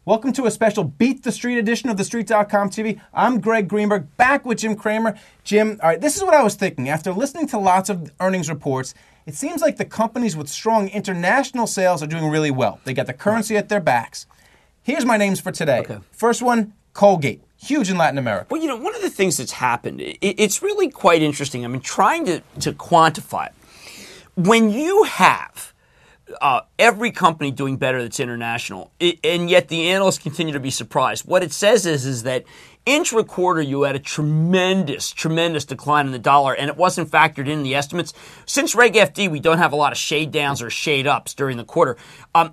Welcome to a special Beat the Street edition of TheStreet.com TV. I'm Greg Greenberg, back with Jim Cramer. Jim, all right, this is what I was thinking. After listening to lots of earnings reports, it seems like the companies with strong international sales are doing really well. They got the currency at their backs. Here's my names for today. Okay. First one, Colgate. Huge in Latin America. Well, one of the things that's happened, it's really quite interesting. I mean, trying to quantify it. When you have every company doing better that's international, and yet the analysts continue to be surprised, what it says is that intra-quarter you had a tremendous decline in the dollar, and it wasn't factored in the estimates. Since Reg FD, we don't have a lot of shade downs or shade ups during the quarter.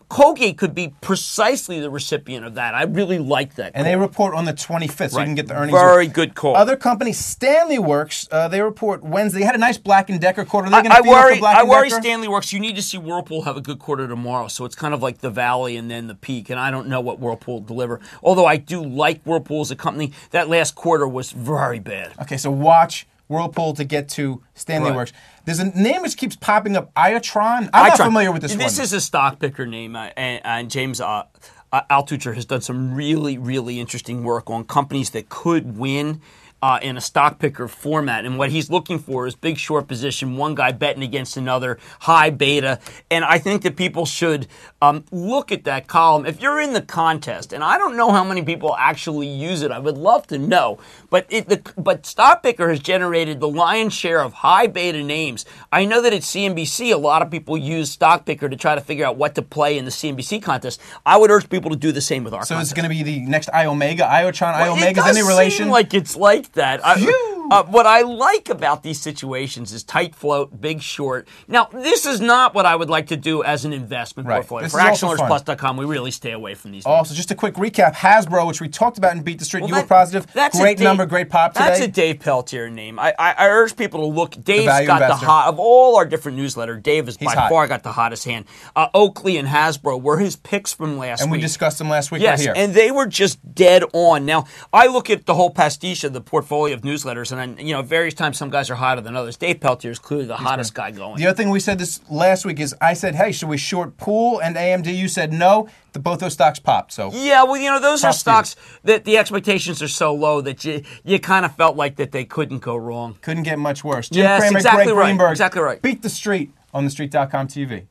Colgate could be precisely the recipient of that. I really like that. And they report on the 25th, so you can get the earnings. Very good call. Other companies, Stanley Works, they report Wednesday. They had a nice Black & Decker quarter. They're going to I worry Decker? Stanley Works. You need to see Whirlpool have a good quarter tomorrow, so it's kind of like the valley and then the peak, and I don't know what Whirlpool will deliver. Although I do like Whirlpool as a company. That last quarter was very bad. Okay, so watch Whirlpool to get to Stanley Works. There's a name which keeps popping up, Iotron. I'm not familiar with this one. This is a stock picker name, and James Altucher has done some really interesting work on companies that could win in a stock picker format. And what he's looking for is big short position, one guy betting against another, high beta. And I think that people should look at that column. If you're in the contest, and I don't know how many people actually use it, I would love to know. But stock picker has generated the lion's share of high beta names. I know that at CNBC, a lot of people use stock picker to try to figure out what to play in the CNBC contest. I would urge people to do the same with our contest. So it's going to be the next Iomega, Iotron, Iomega. It does any relation? seem like it's like that. What I like about these situations is tight float, big short. Now, this is not what I would like to do as an investment portfolio. For ActionAlertsPlus.com, we really stay away from these. Also, just a quick recap, Hasbro, which we talked about in Beat the Street. You were positive. Great number, great pop today. That's a Dave Peltier name. I urge people to look. Dave's got the hot, of all our different newsletters, Dave has by far got the hottest hand. Oakley and Hasbro were his picks from last week. And we discussed them last week right here. And they were just dead on. Now, I look at the whole pastiche of the portfolio of newsletters, and various times some guys are hotter than others. Dave Peltier is clearly the hottest guy going. The other thing we said this last week is I said, hey, should we short Pool and AMD? You said no. Both those stocks popped. So yeah, well, those are stocks that the expectations are so low that you kind of felt like that they couldn't go wrong. Couldn't get much worse. Jim Yes, Cramer, exactly Greg right. Greenberg. Exactly right. Beat the Street on TheStreet.com TV.